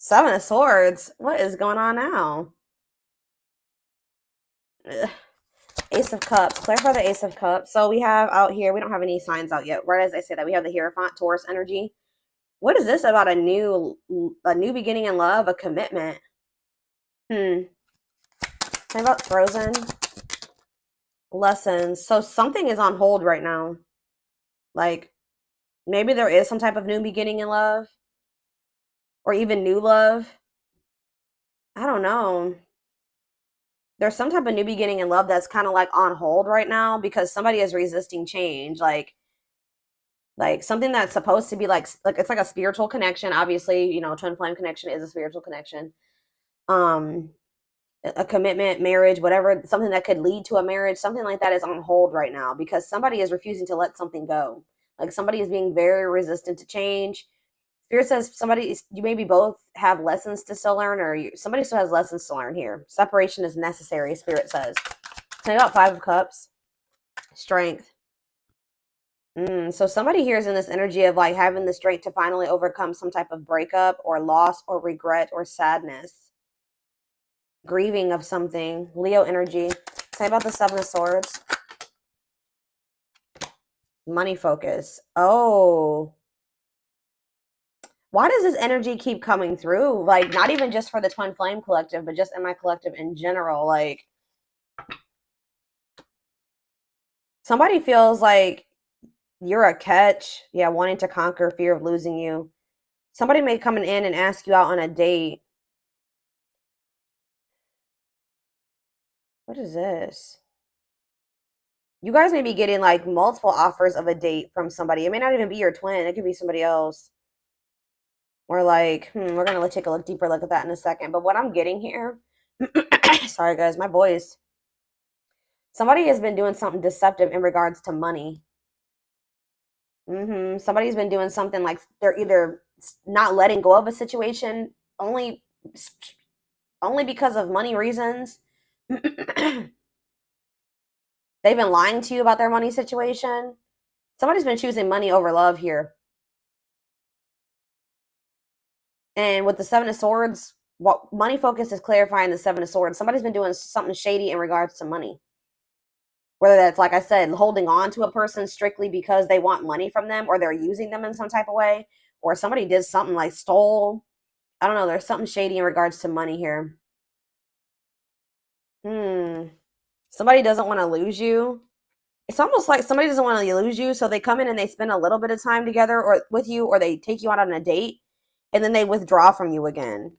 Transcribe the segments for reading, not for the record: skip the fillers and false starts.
Seven of Swords. What is going on now? Ugh. Ace of Cups. Clarify the Ace of Cups. So we have out here, we don't have any signs out yet. Right as I say that, we have the Hierophant, Taurus energy. What is this about a new beginning in love, a commitment? Hmm. Think about Frozen. Lessons. So something is on hold right now. Like maybe there is some type of new beginning in love or even new love. I don't know. There's some type of new beginning in love that's kind of like on hold right now because somebody is resisting change. Like something that's supposed to be like it's like a spiritual connection. Obviously, twin flame connection is a spiritual connection. Um, a commitment, marriage, whatever, something that could lead to a marriage, something like that is on hold right now because somebody is refusing to let something go. Like somebody is being very resistant to change. Spirit says you maybe both have lessons to still learn, or somebody still has lessons to learn here. Separation is necessary, Spirit says. Tell you about Five of Cups, strength. So somebody here is in this energy of like having the strength to finally overcome some type of breakup or loss or regret or sadness, grieving of something. Leo energy. Say about the Seven of Swords. Money focus. Oh, why does this energy keep coming through? Like not even just for the Twin Flame Collective, but just in my collective in general. Like somebody feels like you're a catch. Yeah, wanting to conquer fear of losing you. Somebody may come in and ask you out on a date. What is this? You guys may be getting like multiple offers of a date from somebody. It may not even be your twin. It could be somebody else. Or like, we're gonna take a deeper look at that in a second. But what I'm getting here, sorry guys, my voice. Somebody has been doing something deceptive in regards to money. Somebody's been doing something like they're either not letting go of a situation only because of money reasons. They've been lying to you about their money situation. Somebody's been choosing money over love here. And with the Seven of Swords, what money focus is clarifying the Seven of Swords. Somebody's been doing something shady in regards to money. Whether that's, like I said, holding on to a person strictly because they want money from them or they're using them in some type of way, or somebody did something like stole. I don't know. There's something shady in regards to money here. Somebody doesn't want to lose you. It's almost like somebody doesn't want to lose you, so they come in and they spend a little bit of time together or with you, or they take you out on a date, and then they withdraw from you again.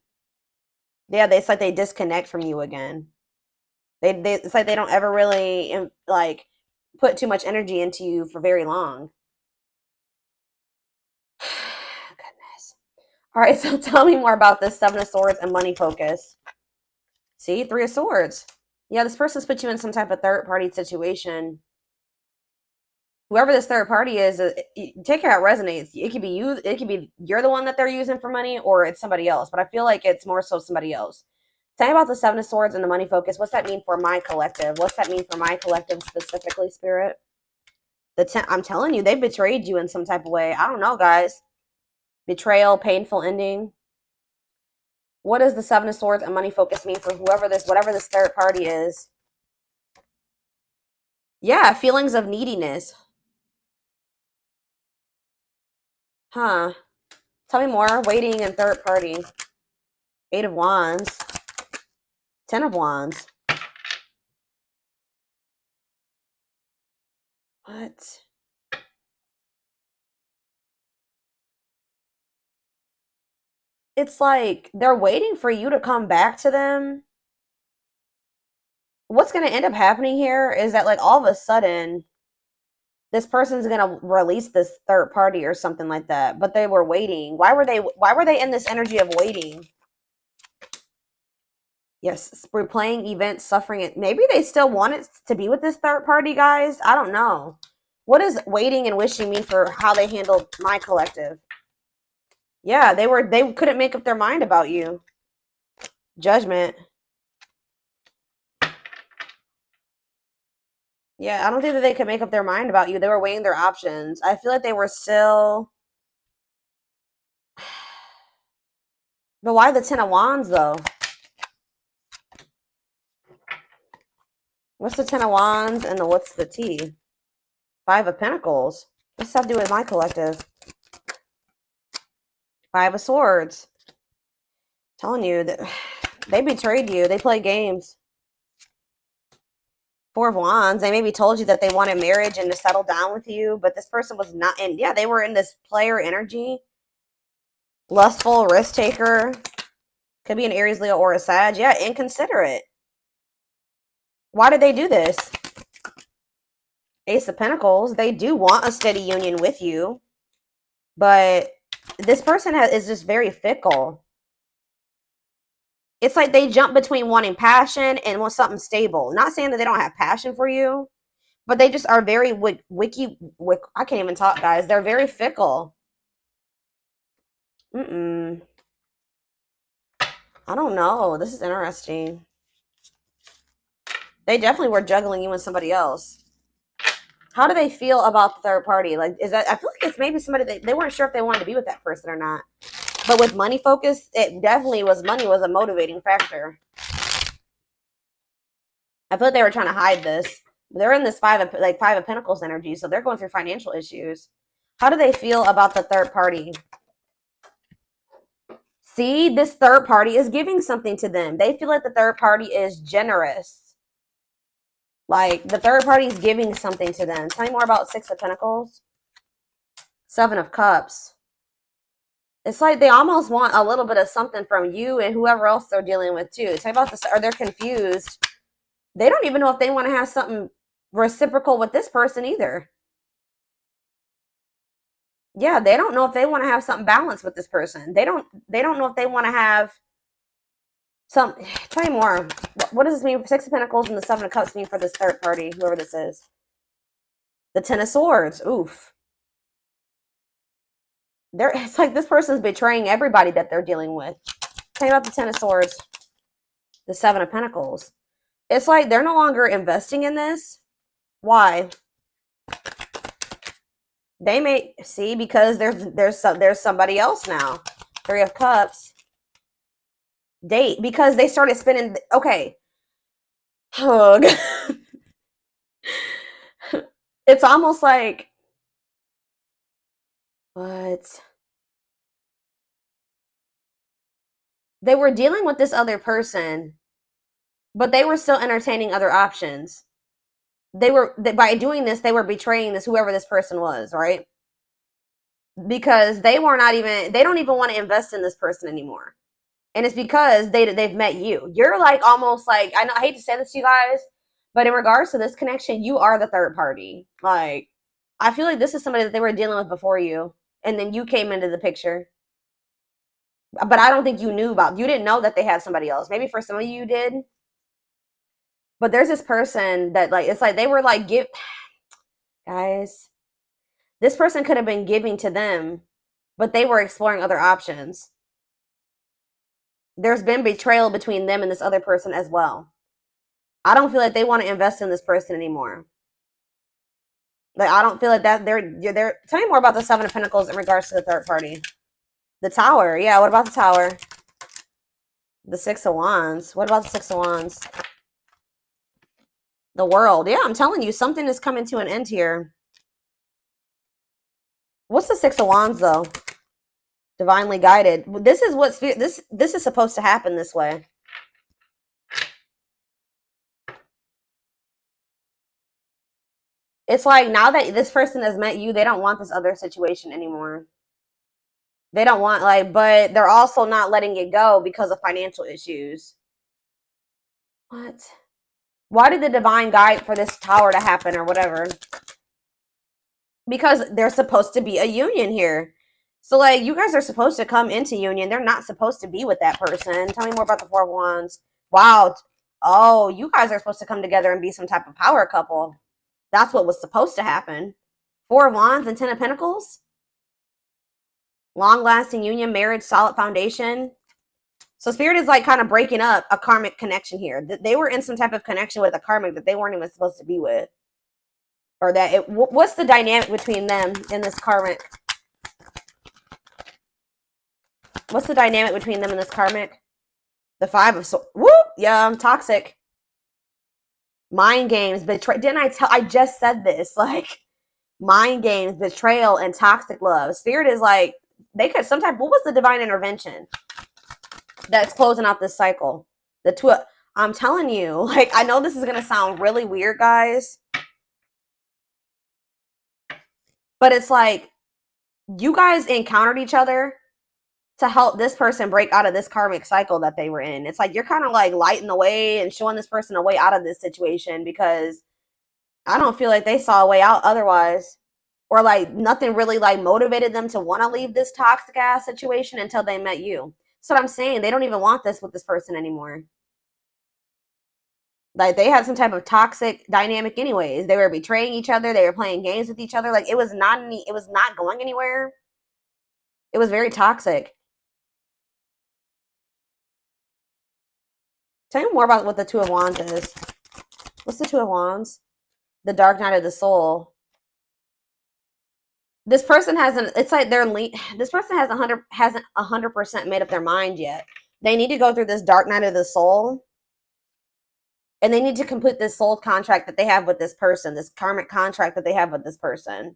Yeah, it's like they disconnect from you again. It's like they don't ever really like put too much energy into you for very long. Goodness. All right, so tell me more about this Seven of Swords and money focus. See, Three of Swords. Yeah, this person's put you in some type of third party situation. Whoever this third party is, take care how it resonates. It could be you. It could be you're the one that they're using for money, or it's somebody else. But I feel like it's more so somebody else. Tell me about the Seven of Swords and the money focus. What's that mean for my collective? What's that mean for my collective specifically, Spirit? I'm telling you, they betrayed you in some type of way. I don't know, guys. Betrayal, painful ending. What does the Seven of Swords and money focus mean for whatever this third party is? Yeah, feelings of neediness. Huh. Tell me more. Waiting and third party. Eight of Wands. Ten of Wands. What? It's like they're waiting for you to come back to them. What's going to end up happening here is that, like, all of a sudden, this person's going to release this third party or something like that. But they were waiting. Why were they in this energy of waiting? Yes, replaying events, suffering it. Maybe they still want it to be with this third party, guys. I don't know. What does waiting and wishing mean for how they handled my collective? Yeah, they couldn't make up their mind about you. Judgment. Yeah, I don't think that they could make up their mind about you. They were weighing their options. I feel like they were still But why the Ten of Wands, though? What's the Ten of Wands and what's the T? Five of Pentacles. What's that have to do with my collective? Five of Swords. Telling you that they betrayed you. They play games. Four of Wands. They maybe told you that they wanted marriage and to settle down with you, but this person was not. And yeah, they were in this player energy. Lustful, risk taker. Could be an Aries, Leo, or a Sag. Yeah, inconsiderate. Why did they do this? Ace of Pentacles. They do want a steady union with you, but this person is just very fickle. It's like they jump between wanting passion and want something stable. Not saying that they don't have passion for you, but they just are very I can't even talk, guys. They're very fickle. I don't know. This is interesting. They definitely were juggling you and somebody else. How do they feel about the third party? Like, is that, I feel like it's maybe somebody they weren't sure if they wanted to be with that person or not. But with money focus, it definitely was, money was a motivating factor. I feel like they were trying to hide this. They're in this five of Pentacles energy, so they're going through financial issues. How do they feel about the third party? See, this third party is giving something to them. They feel like the third party is generous. Like, the third party is giving something to them. Tell me more about Six of Pentacles. Seven of Cups. It's like they almost want a little bit of something from you and whoever else they're dealing with, too. Tell me about this. Or they're confused. They don't even know if they want to have something reciprocal with this person either. Yeah, they don't know if they want to have something balanced with this person. They don't know if they want to have some. Tell me more. What does this mean? Six of Pentacles and the Seven of Cups mean for this third party, whoever this is. The Ten of Swords. Oof. It's like this person's betraying everybody that they're dealing with. Tell me about the Ten of Swords. The Seven of Pentacles. It's like they're no longer investing in this. Why? They may see because there's somebody else now. Three of Cups. Date, because they started spending. Okay. Hug. It's almost like, what? They were dealing with this other person, but they were still entertaining other options. By doing this, they were betraying whoever this person was, right? Because they don't even want to invest in this person anymore. And it's because they've met you. You're like almost like, I hate to say this to you guys, but in regards to this connection, you are the third party. Like, I feel like this is somebody that they were dealing with before you, and then you came into the picture. But I don't think you didn't know that they had somebody else. Maybe for some of you did. But there's this person that, like, it's like they were like, guys, this person could have been giving to them, but they were exploring other options. There's been betrayal between them and this other person as well. I don't feel like they want to invest in this person anymore. Like, I don't feel like that they're tell me more about the Seven of Pentacles in regards to the third party. The Tower. Yeah, what about the Tower? The Six of Wands. What about the Six of Wands? The World. Yeah, I'm telling you, something is coming to an end here. What's the Six of Wands, though? Divinely guided. This is what spirit. This is supposed to happen this way. It's like now that this person has met you, they don't want this other situation anymore. They don't want, like, but they're also not letting it go because of financial issues. What? Why did the divine guide for this Tower to happen or whatever? Because there's supposed to be a union here. So, like, you guys are supposed to come into union. They're not supposed to be with that person. Tell me more about the Four of Wands. Wow. Oh, you guys are supposed to come together and be some type of power couple. That's what was supposed to happen. Four of Wands and Ten of Pentacles. Long-lasting union, marriage, solid foundation. So Spirit is like kind of breaking up a karmic connection here. They were in some type of connection with a karmic that they weren't even supposed to be with. Or that what's the dynamic between them in this karmic? What's the dynamic between them and this karmic? The Five of Swords. Whoop! Yeah, I'm toxic. Mind games, betrayal. Didn't I tell? I just said this. Like, mind games, betrayal, and toxic love. Spirit is like, they could sometimes, what was the divine intervention that's closing out this cycle? The two, I'm telling you, like, I know this is going to sound really weird, guys, but it's like, you guys encountered each other to help this person break out of this karmic cycle that they were in. It's like, you're kind of like lighting the way and showing this person a way out of this situation, because I don't feel like they saw a way out otherwise. Or like nothing really like motivated them to want to leave this toxic ass situation until they met you. So what I'm saying, they don't even want this with this person anymore. Like, they had some type of toxic dynamic anyways. They were betraying each other, they were playing games with each other. Like, it was not going anywhere. It was very toxic. Tell me more about what the Two of Wands is. What's the Two of Wands? The dark night of the soul. This person hasn't, it's like this person hasn't 100% made up their mind yet. They need to go through this dark night of the soul, and they need to complete this soul contract that they have with this person, this karmic contract that they have with this person.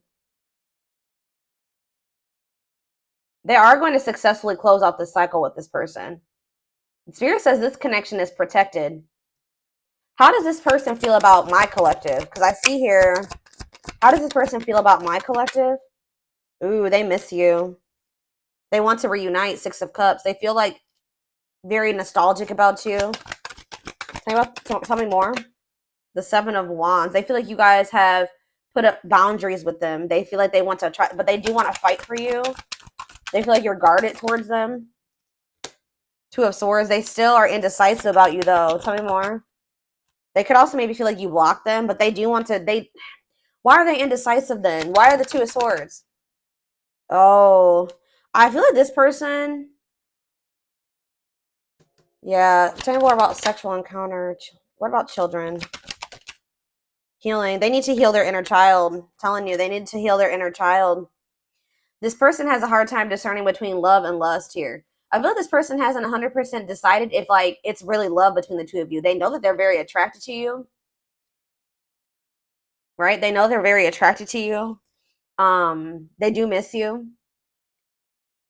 They are going to successfully close out this cycle with this person. Spirit says this connection is protected. How does this person feel about my collective? Because I see here, how does this person feel about my collective? Ooh, they miss you. They want to reunite. Six of Cups. They feel like very nostalgic about you. Tell me more. The Seven of Wands. They feel like you guys have put up boundaries with them. They feel like they want to try, but they do want to fight for you. They feel like you're guarded towards them. Two of Swords. They still are indecisive about you, though. Tell me more. They could also maybe feel like you blocked them, but they do want to. Why are they indecisive then? Why are the Two of Swords? Oh, I feel like this person. Yeah, tell me more about sexual encounter. What about children? Healing. They need to heal their inner child. I'm telling you, they need to heal their inner child. This person has a hard time discerning between love and lust here. I feel like this person hasn't 100% decided if like it's really love between the two of you. They know that they're very attracted to you, right? They know they're very attracted to you. They do miss you,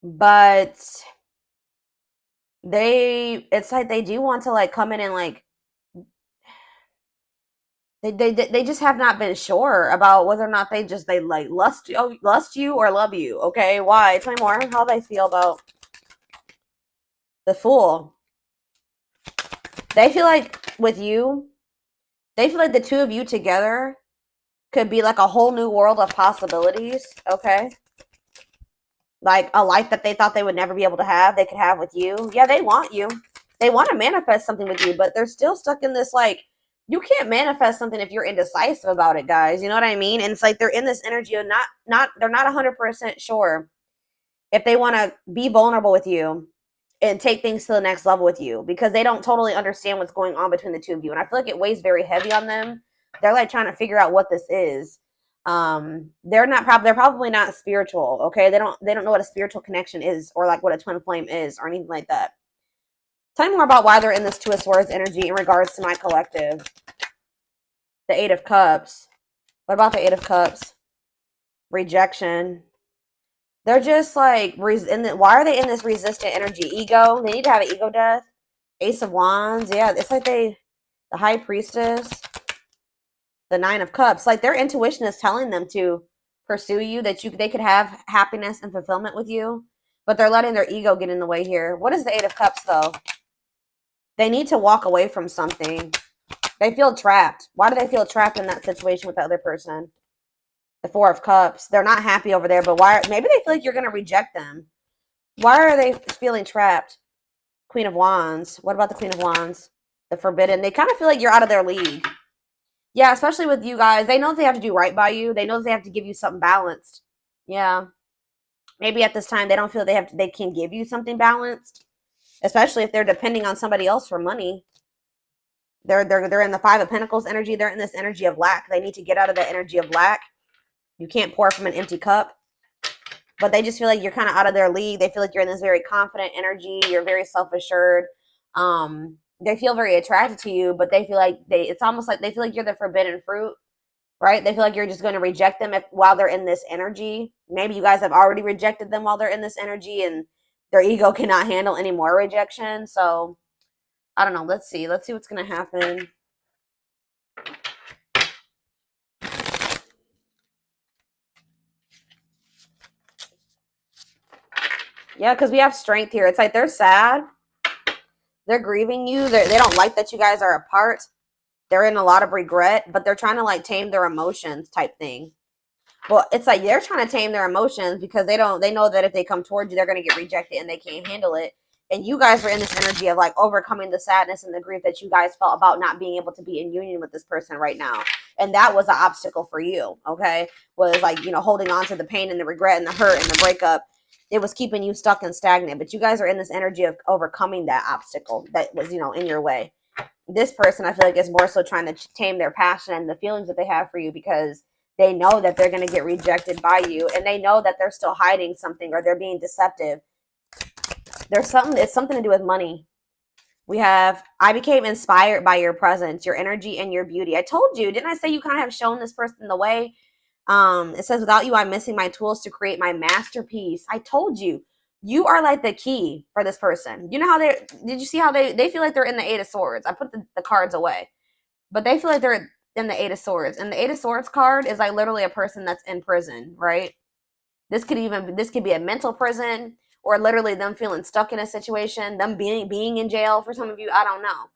but it's like they do want to like come in and like they just have not been sure about whether or not they like lust you or love you. Okay, why? Tell me more. How they feel about the Fool. They feel like with you, they feel like the two of you together could be like a whole new world of possibilities. Okay, like a life that they thought they would never be able to have, they could have with you. Yeah, they want you. They want to manifest something with you, but they're still stuck in this like, you can't manifest something if you're indecisive about it, guys. You know what I mean? And it's like they're in this energy of they're not 100% sure if they want to be vulnerable with you and take things to the next level with you, because they don't totally understand what's going on between the two of you. And I feel like it weighs very heavy on them. They're like trying to figure out what this is. They're probably not spiritual. Okay. They don't know what a spiritual connection is, or like what a twin flame is, or anything like that. Tell me more about why they're in this Two of Swords energy in regards to my collective. The Eight of Cups. What about the Eight of Cups? Rejection. They're just like, why are they in this resistant energy? Ego. They need to have an ego death. Ace of Wands. Yeah, it's like the High Priestess. The Nine of Cups. Like, their intuition is telling them to pursue you, that they could have happiness and fulfillment with you, but they're letting their ego get in the way here. What is the Eight of Cups, though? They need to walk away from something. They feel trapped. Why do they feel trapped in that situation with the other person? The Four of Cups. They're not happy over there, but why? Maybe they feel like you're going to reject them. Why are they feeling trapped? Queen of Wands. What about the Queen of Wands? The Forbidden. They kind of feel like you're out of their league. Yeah, especially with you guys. They know they have to do right by you. They know they have to give you something balanced. Yeah. Maybe at this time they don't feel they can give you something balanced, especially if they're depending on somebody else for money. They're in the Five of Pentacles energy. They're in this energy of lack. They need to get out of that energy of lack. You can't pour from an empty cup. but they just feel like you're kind of out of their league. They feel like you're in this very confident energy. You're very self-assured. They feel very attracted to you, but they feel like it's almost like they feel like you're the forbidden fruit, right? They feel like you're just going to reject them while they're in this energy. Maybe you guys have already rejected them while they're in this energy, and their ego cannot handle any more rejection. So I don't know. Let's see what's going to happen. Yeah, because we have strength here. It's like they're sad. They're grieving you. They don't like that you guys are apart. They're in a lot of regret, but they're trying to like tame their emotions type thing. Well, it's like they're trying to tame their emotions because they know that if they come towards you, they're going to get rejected and they can't handle it. And you guys were in this energy of like overcoming the sadness and the grief that you guys felt about not being able to be in union with this person right now. And that was an obstacle for you, okay? Was like, holding on to the pain and the regret and the hurt and the breakup. It was keeping you stuck and stagnant. But you guys are in this energy of overcoming that obstacle that was, in your way. This person, I feel like, is more so trying to tame their passion and the feelings that they have for you because they know that they're going to get rejected by you, and they know that they're still hiding something or they're being deceptive. It's something to do with money. We have, I became inspired by your presence, your energy, and your beauty. I told you, didn't I say you kind of have shown this person the way? It says, without you, I'm missing my tools to create my masterpiece. I told you, you are like the key for this person. You know how did you see how they feel like they're in the Eight of Swords? I put the cards away, but they feel like they're in the Eight of Swords. And the Eight of Swords card is like literally a person that's in prison, right? This could be a mental prison, or literally them feeling stuck in a situation, them being in jail for some of you. I don't know.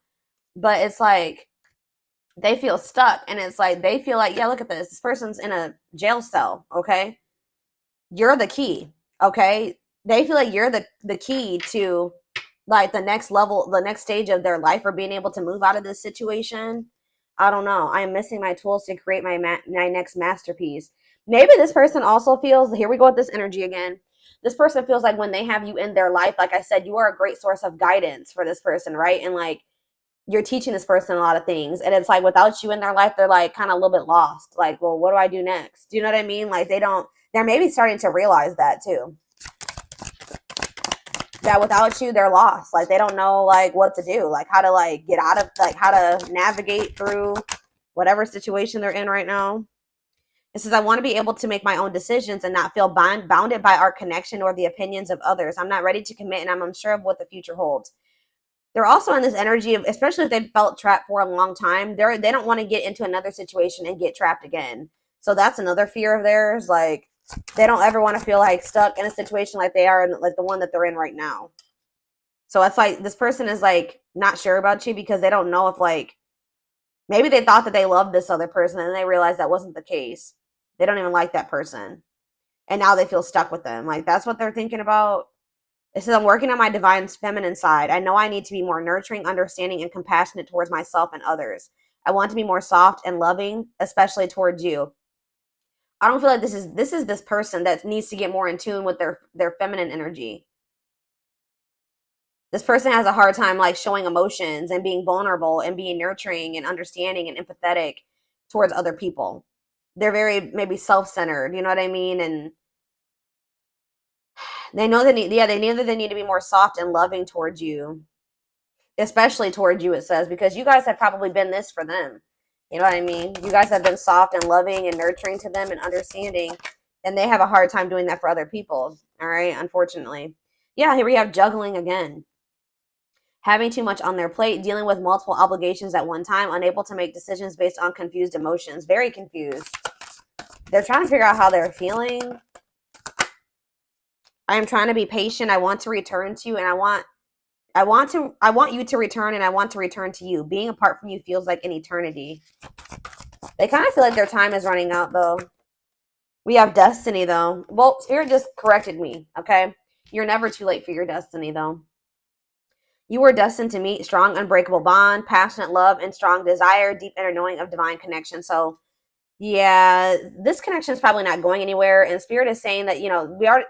But it's like they feel stuck, and it's like they feel like, yeah, look at this. This person's in a jail cell, okay? You're the key, okay? They feel like you're the key to like the next level, the next stage of their life, or being able to move out of this situation. I don't know. I am missing my tools to create my next masterpiece. Maybe this person also feels, here we go with this energy again. This person feels like when they have you in their life, like I said, you are a great source of guidance for this person, right? And like you're teaching this person a lot of things. And it's like without you in their life, they're like kind of a little bit lost. Like, well, what do I do next? Do you know what I mean? Like they're maybe starting to realize that too. That without you, they're lost. Like they don't know like what to do, like how to like get out of, like how to navigate through whatever situation they're in right now. It says, I want to be able to make my own decisions and not feel bounded by our connection or the opinions of others. I'm not ready to commit, and I'm unsure of what the future holds. They're also in this energy of, especially if they've felt trapped for a long time, they don't want to get into another situation and get trapped again. So that's another fear of theirs. Like they don't ever want to feel like stuck in a situation like they are in, like the one that they're in right now. So it's like this person is like not sure about you because they don't know if like maybe they thought that they loved this other person and they realized that wasn't the case. They don't even like that person. And now they feel stuck with them. Like that's what they're thinking about. It says, I'm working on my divine feminine side. I know I need to be more nurturing, understanding, and compassionate towards myself and others. I want to be more soft and loving, especially towards you. I don't feel like this is this person that needs to get more in tune with their feminine energy. This person has a hard time like showing emotions and being vulnerable and being nurturing and understanding and empathetic towards other people. They're very maybe self-centered, you know what I mean? And they know they need to be more soft and loving towards you, especially towards you, it says, because you guys have probably been this for them. You know what I mean? You guys have been soft and loving and nurturing to them and understanding, and they have a hard time doing that for other people. All right, unfortunately. Yeah, here we have juggling again. Having too much on their plate, dealing with multiple obligations at one time, unable to make decisions based on confused emotions. Very confused. They're trying to figure out how they're feeling. I am trying to be patient. I want to return to you, and I want you to return, and I want to return to you. Being apart from you feels like an eternity. They kind of feel like their time is running out, though. We have destiny, though. Well, Spirit just corrected me, okay? You're never too late for your destiny, though. You were destined to meet strong, unbreakable bond, passionate love, and strong desire, deep inner knowing of divine connection. So, yeah, this connection is probably not going anywhere. And Spirit is saying that,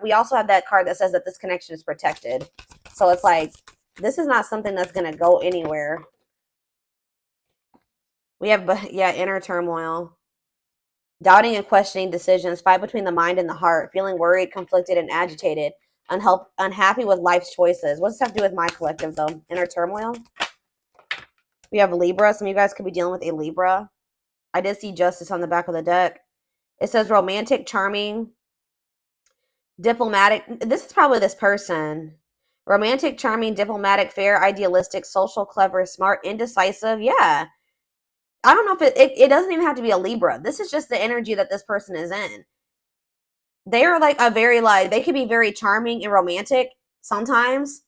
we also have that card that says that this connection is protected. So it's like, this is not something that's going to go anywhere. We have, inner turmoil. Doubting and questioning decisions, fight between the mind and the heart, feeling worried, conflicted, and agitated, unhappy with life's choices. What does this have to do with my collective, though? Inner turmoil. We have Libra. Some of you guys could be dealing with a Libra. I did see justice on the back of the deck. It says romantic, charming, diplomatic. This is probably this person. Romantic, charming, diplomatic, fair, idealistic, social, clever, smart, indecisive. Yeah. I don't know if it doesn't even have to be a Libra. This is just the energy that this person is in. They are like a very, like, they can be very charming and romantic sometimes.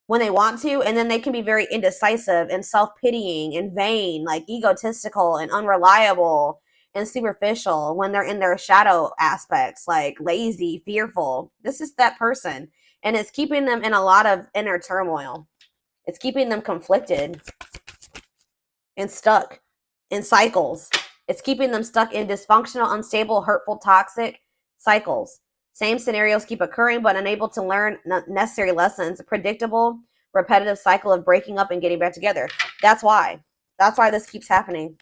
When they want to, and then they can be very indecisive and self-pitying and vain, like egotistical and unreliable and superficial when they're in their shadow aspects, like lazy, fearful. This is that person, and it's keeping them in a lot of inner turmoil. It's keeping them conflicted and stuck in cycles. It's keeping them stuck in dysfunctional, unstable, hurtful, toxic cycles. Same scenarios keep occurring, but unable to learn necessary lessons. A predictable, repetitive cycle of breaking up and getting back together. That's why. That's why this keeps happening.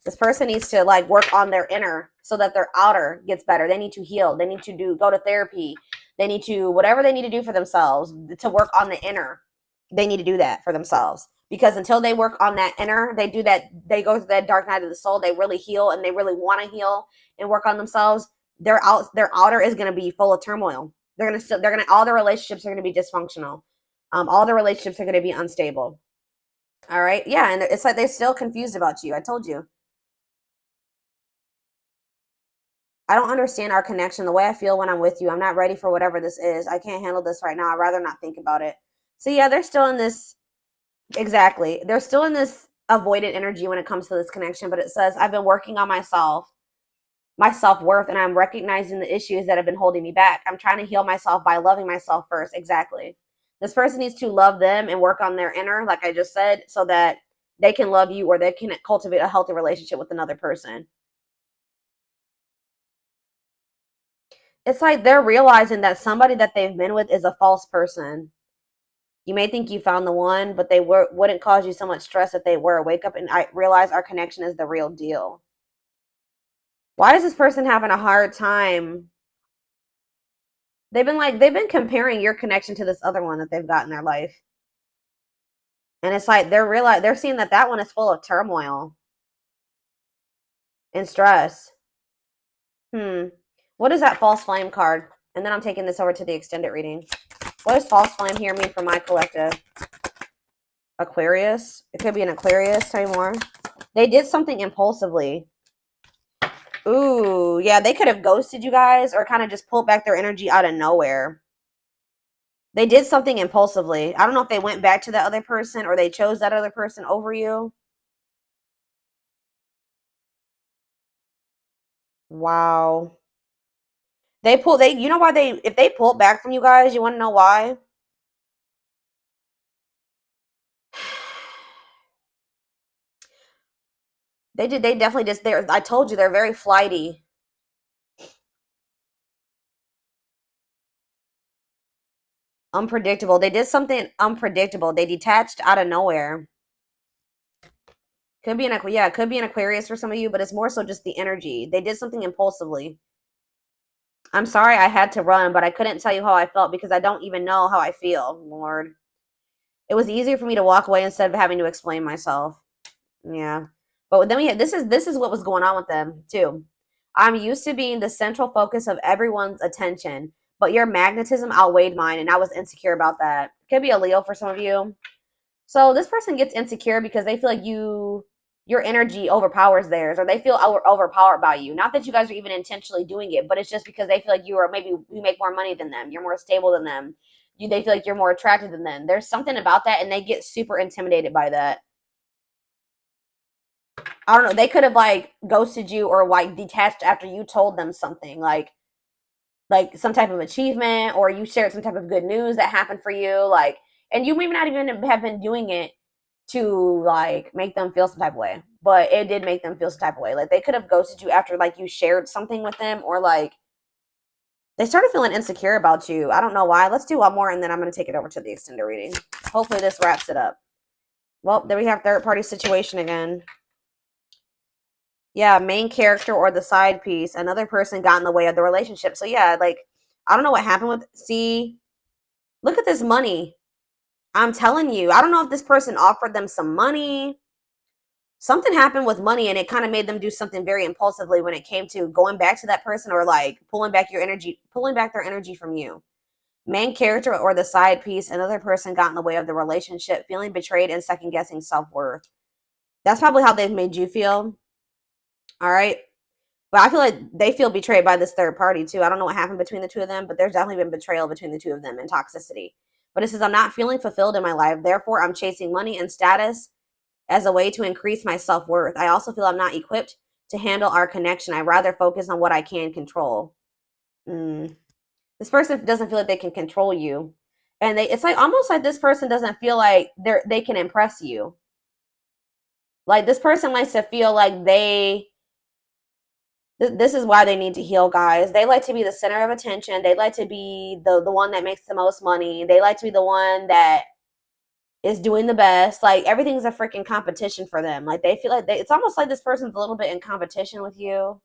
This person needs to like work on their inner so that their outer gets better. They need to heal. They need to go to therapy. They need to, whatever they need to do for themselves to work on the inner. They need to do that for themselves. Because until they work on that inner, they do that, they go through that dark night of the soul, they really heal and they really want to heal and work on themselves. Their outer is going to be full of turmoil. All their relationships are going to be dysfunctional. All their relationships are going to be unstable. All right. Yeah. And it's like they're still confused about you. I told you. I don't understand our connection, the way I feel when I'm with you. I'm not ready for whatever this is. I can't handle this right now. I'd rather not think about it. So yeah, they're still in this. Exactly. They're still in this avoidant energy when it comes to this connection, but it says, I've been working on myself, my self-worth, and I'm recognizing the issues that have been holding me back. I'm trying to heal myself by loving myself first. Exactly. This person needs to love them and work on their inner, like I just said, so that they can love you or they can cultivate a healthy relationship with another person. It's like they're realizing that somebody that they've been with is a false person. You may think you found the one, but they wouldn't cause you so much stress if they were. Wake up and I realize our connection is the real deal. Why is this person having a hard time? They've been comparing your connection to this other one that they've got in their life. And it's like they're seeing that one is full of turmoil and stress. What is that false flame card? And then I'm taking this over to the extended reading. What does false flame here mean for my collective? Aquarius. It could be an Aquarius. Tell me more. They did something impulsively. Ooh, yeah, they could have ghosted you guys or kind of just pulled back their energy out of nowhere. They did something impulsively. I don't know if they went back to that other person or they chose that other person over you. Wow. You know why if they pulled back from you guys, you want to know why? They definitely just, I told you, they're very flighty. Unpredictable. They did something unpredictable. They detached out of nowhere. Could be it could be an Aquarius for some of you, but it's more so just the energy. They did something impulsively. I'm sorry I had to run, but I couldn't tell you how I felt because I don't even know how I feel, Lord. It was easier for me to walk away instead of having to explain myself. Yeah. But then this is what was going on with them too. I'm used to being the central focus of everyone's attention, but your magnetism outweighed mine and I was insecure about that. Could be a Leo for some of you. So this person gets insecure because they feel like your energy overpowers theirs, or they feel overpowered by you. Not that you guys are even intentionally doing it, but it's just because they feel like maybe you make more money than them, you're more stable than them, they feel like you're more attractive than them. There's something about that, and they get super intimidated by that. I don't know. They could have like ghosted you or like detached after you told them something like some type of achievement, or you shared some type of good news that happened for you, like, and you may not even have been doing it to like make them feel some type of way, but it did make them feel some type of way. Like they could have ghosted you after like you shared something with them, or like they started feeling insecure about you. I don't know why. Let's do one more and then I'm going to take it over to the extended reading. Hopefully this wraps it up. Well, there we have third party situation again. Yeah, main character or the side piece. Another person got in the way of the relationship. So yeah, like I don't know what happened with. See, look at this money. I'm telling you, I don't know if this person offered them some money. Something happened with money and it kind of made them do something very impulsively when it came to going back to that person or like pulling back your energy, pulling back their energy from you. Main character or the side piece, another person got in the way of the relationship, feeling betrayed and second guessing self worth. That's probably how they've made you feel. All right. But I feel like they feel betrayed by this third party too. I don't know what happened between the two of them, but there's definitely been betrayal between the two of them and toxicity. But it says, I'm not feeling fulfilled in my life. Therefore, I'm chasing money and status as a way to increase my self worth. I also feel I'm not equipped to handle our connection. I rather focus on what I can control. Mm. This person doesn't feel like they can control you. And it's like almost like this person doesn't feel like they can impress you. Like this person likes to feel like this is why they need to heal, guys. They like to be the center of attention. They like to be the one that makes the most money. They like to be the one that is doing the best. Like everything's a freaking competition for them. Like they feel like it's almost like this person's a little bit in competition with you.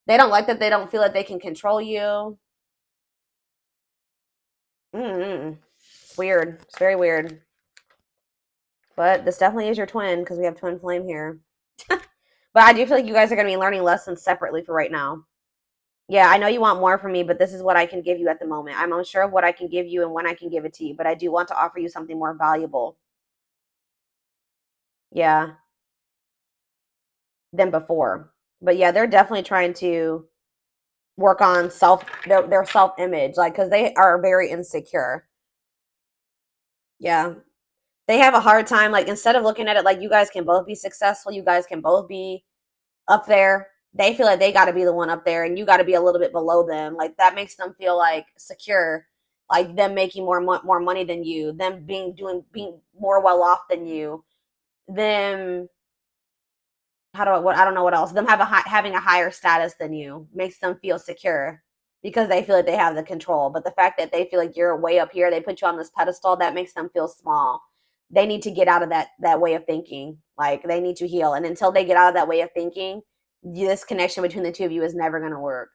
They don't like that they don't feel like they can control you. Mm-hmm. It's weird. It's very weird. But this definitely is your twin because we have twin flame here. But I do feel like you guys are going to be learning lessons separately for right now. Yeah, I know you want more from me, but this is what I can give you at the moment. I'm unsure of what I can give you and when I can give it to you, but I do want to offer you something more valuable. Yeah, than before. But yeah, they're definitely trying to work on their self image, like because they are very insecure. Yeah, they have a hard time. Like instead of looking at it like you guys can both be successful, you guys can both be up there. They feel like they got to be the one up there, and you got to be a little bit below them. Like that makes them feel like secure, like them making more money than you, them being more well off than you, them I don't know what else. Them having a higher status than you makes them feel secure because they feel like they have the control. But the fact that they feel like you're way up here, they put you on this pedestal, that makes them feel small. They need to get out of that way of thinking. Like they need to heal, and until they get out of that way of thinking, this connection between the two of you is never going to work.